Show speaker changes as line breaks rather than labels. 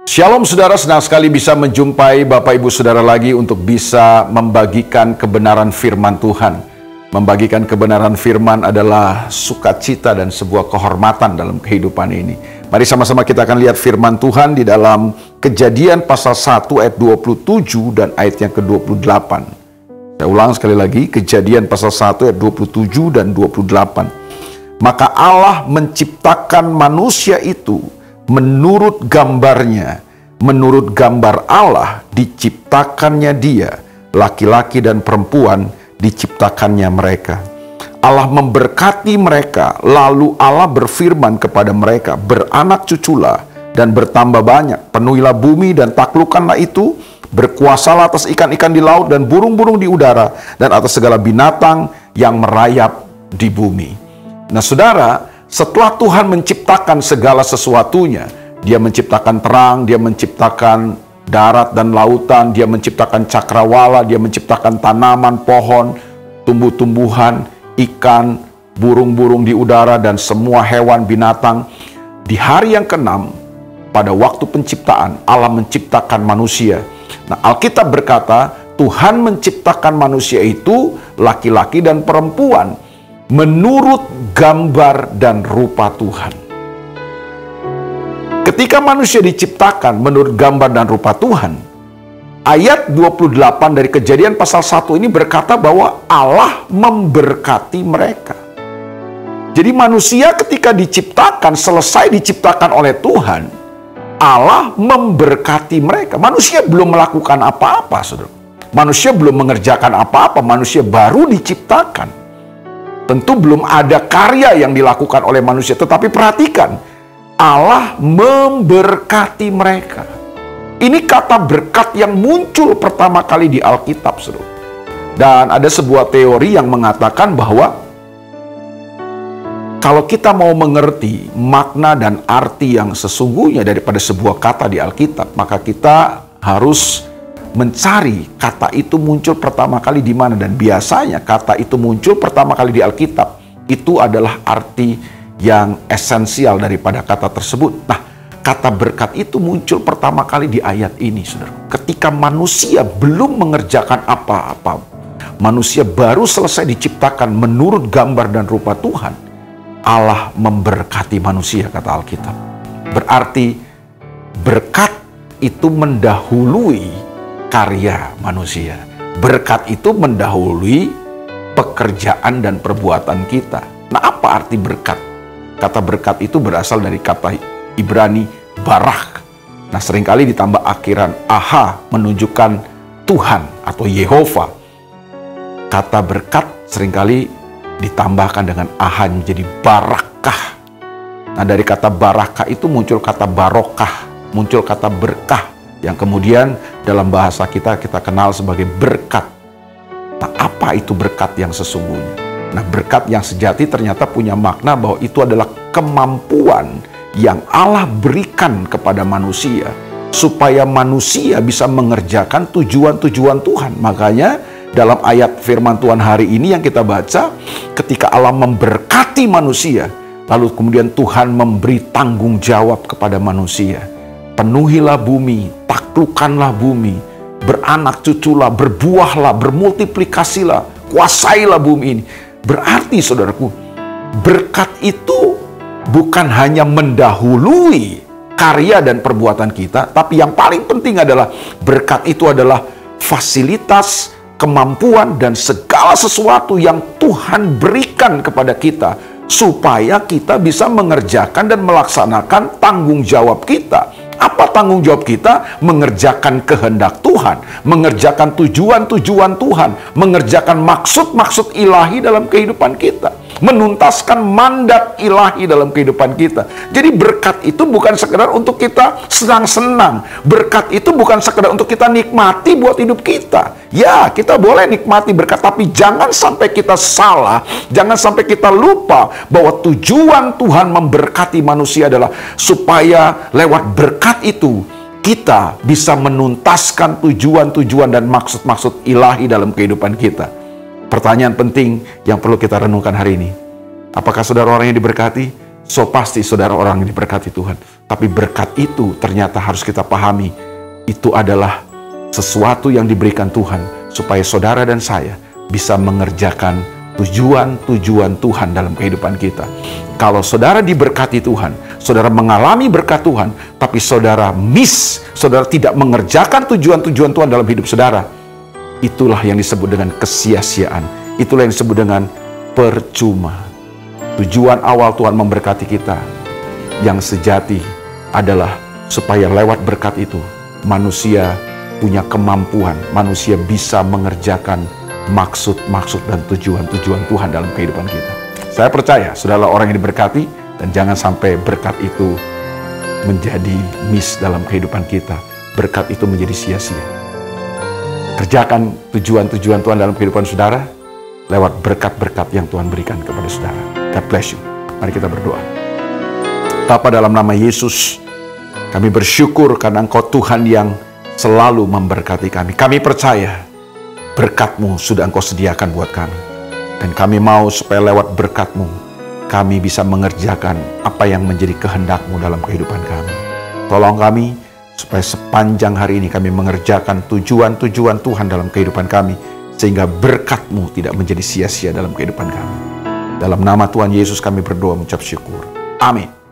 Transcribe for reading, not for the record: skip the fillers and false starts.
Shalom saudara, senang sekali bisa menjumpai Bapak Ibu Saudara lagi untuk bisa membagikan kebenaran firman Tuhan. Membagikan kebenaran firman adalah sukacita dan sebuah kehormatan dalam kehidupan ini. Mari sama-sama kita akan lihat firman Tuhan di dalam Kejadian pasal 1 ayat 27 dan ayat yang ke-28. Saya ulang sekali lagi, Kejadian pasal 1 ayat 27 dan 28. Maka Allah menciptakan manusia itu menurut gambarnya, menurut gambar Allah diciptakannya dia, laki-laki dan perempuan diciptakannya mereka. Allah memberkati mereka, lalu Allah berfirman kepada mereka, beranak cuculah dan bertambah banyak, penuhilah bumi dan taklukkanlah itu, berkuasalah atas ikan-ikan di laut dan burung-burung di udara, dan atas segala binatang yang merayap di bumi. Nah saudara, setelah Tuhan menciptakan segala sesuatunya, Dia menciptakan terang, Dia menciptakan darat dan lautan, Dia menciptakan cakrawala, Dia menciptakan tanaman, pohon, tumbuh-tumbuhan, ikan, burung-burung di udara, dan semua hewan binatang. Di hari yang ke-6, pada waktu penciptaan, Allah menciptakan manusia. Nah, Alkitab berkata, Tuhan menciptakan manusia itu laki-laki dan perempuan menurut gambar dan rupa Tuhan. Ketika manusia diciptakan menurut gambar dan rupa Tuhan, ayat 28 dari Kejadian pasal 1 ini berkata bahwa Allah memberkati mereka. Jadi manusia ketika diciptakan, selesai diciptakan oleh Tuhan, Allah memberkati mereka. Manusia belum melakukan apa-apa, saudara. Manusia belum mengerjakan apa-apa, manusia baru diciptakan. Tentu belum ada karya yang dilakukan oleh manusia, tetapi perhatikan, Allah memberkati mereka. Ini kata berkat yang muncul pertama kali di Alkitab, saudara. Dan ada sebuah teori yang mengatakan bahwa kalau kita mau mengerti makna dan arti yang sesungguhnya daripada sebuah kata di Alkitab, maka kita harus mencari kata itu muncul pertama kali di mana. Dan biasanya kata itu muncul pertama kali di Alkitab, itu adalah arti yang esensial daripada kata tersebut. Nah, kata berkat itu muncul pertama kali di ayat ini, saudara. Ketika manusia belum mengerjakan apa-apa, manusia baru selesai diciptakan menurut gambar dan rupa Tuhan, Allah memberkati manusia, kata Alkitab. Berarti berkat itu mendahului karya manusia. Berkat itu mendahului pekerjaan dan perbuatan kita. Nah, apa arti berkat? Kata berkat itu berasal dari kata Ibrani barak. Nah, seringkali ditambah akhiran aha, menunjukkan Tuhan atau Yehova. Kata berkat seringkali ditambahkan dengan aha menjadi barakah. Nah, dari kata barakah itu muncul kata barokah, muncul kata berkah, yang kemudian dalam bahasa kita kenal sebagai berkat. Nah, apa itu berkat yang sesungguhnya? Nah, berkat yang sejati ternyata punya makna bahwa itu adalah kemampuan yang Allah berikan kepada manusia supaya manusia bisa mengerjakan tujuan-tujuan Tuhan. Makanya dalam ayat firman Tuhan hari ini yang kita baca, ketika Allah memberkati manusia, lalu kemudian Tuhan memberi tanggung jawab kepada manusia. Penuhilah bumi, taklukkanlah bumi, beranak cuculah, berbuahlah, bermultiplikasilah, kuasailah bumi ini. Berarti saudaraku, berkat itu bukan hanya mendahului karya dan perbuatan kita, tapi yang paling penting adalah berkat itu adalah fasilitas, kemampuan, dan segala sesuatu yang Tuhan berikan kepada kita supaya kita bisa mengerjakan dan melaksanakan tanggung jawab kita. Apa tanggung jawab kita? Mengerjakan kehendak Tuhan, mengerjakan tujuan-tujuan Tuhan, mengerjakan maksud-maksud ilahi dalam kehidupan kita, menuntaskan mandat ilahi dalam kehidupan kita. Jadi berkat itu bukan sekedar untuk kita senang-senang. Berkat itu bukan sekedar untuk kita nikmati buat hidup kita. Ya, kita boleh nikmati berkat, tapi jangan sampai kita salah, jangan sampai kita lupa bahwa tujuan Tuhan memberkati manusia adalah supaya lewat berkat itu kita bisa menuntaskan tujuan-tujuan dan maksud-maksud ilahi dalam kehidupan kita. Pertanyaan penting yang perlu kita renungkan hari ini. Apakah saudara orang yang diberkati? So pasti saudara orang yang diberkati Tuhan. Tapi berkat itu ternyata harus kita pahami. Itu adalah sesuatu yang diberikan Tuhan. Supaya saudara dan saya bisa mengerjakan tujuan-tujuan Tuhan dalam kehidupan kita. Kalau saudara diberkati Tuhan, saudara mengalami berkat Tuhan, tapi saudara saudara tidak mengerjakan tujuan-tujuan Tuhan dalam hidup saudara. Itulah yang disebut dengan kesia-siaan. Itulah yang disebut dengan percuma. Tujuan awal Tuhan memberkati kita yang sejati adalah supaya lewat berkat itu manusia punya kemampuan, manusia bisa mengerjakan maksud-maksud dan tujuan-tujuan Tuhan dalam kehidupan kita. Saya percaya saudara orang yang diberkati, dan jangan sampai berkat itu menjadi dalam kehidupan kita. Berkat itu menjadi sia-sia. Kerjakan tujuan-tujuan Tuhan dalam kehidupan saudara lewat berkat-berkat yang Tuhan berikan kepada saudara. God bless you. Mari kita berdoa. Bapa, dalam nama Yesus, kami bersyukur karena Engkau Tuhan yang selalu memberkati kami. Kami percaya berkat-Mu sudah Engkau sediakan buat kami. Dan kami mau supaya lewat berkat-Mu, kami bisa mengerjakan apa yang menjadi kehendak-Mu dalam kehidupan kami. Tolong kami supaya sepanjang hari ini kami mengerjakan tujuan-tujuan Tuhan dalam kehidupan kami, sehingga berkat-Mu tidak menjadi sia-sia dalam kehidupan kami. Dalam nama Tuhan Yesus kami berdoa mengucap syukur. Amin.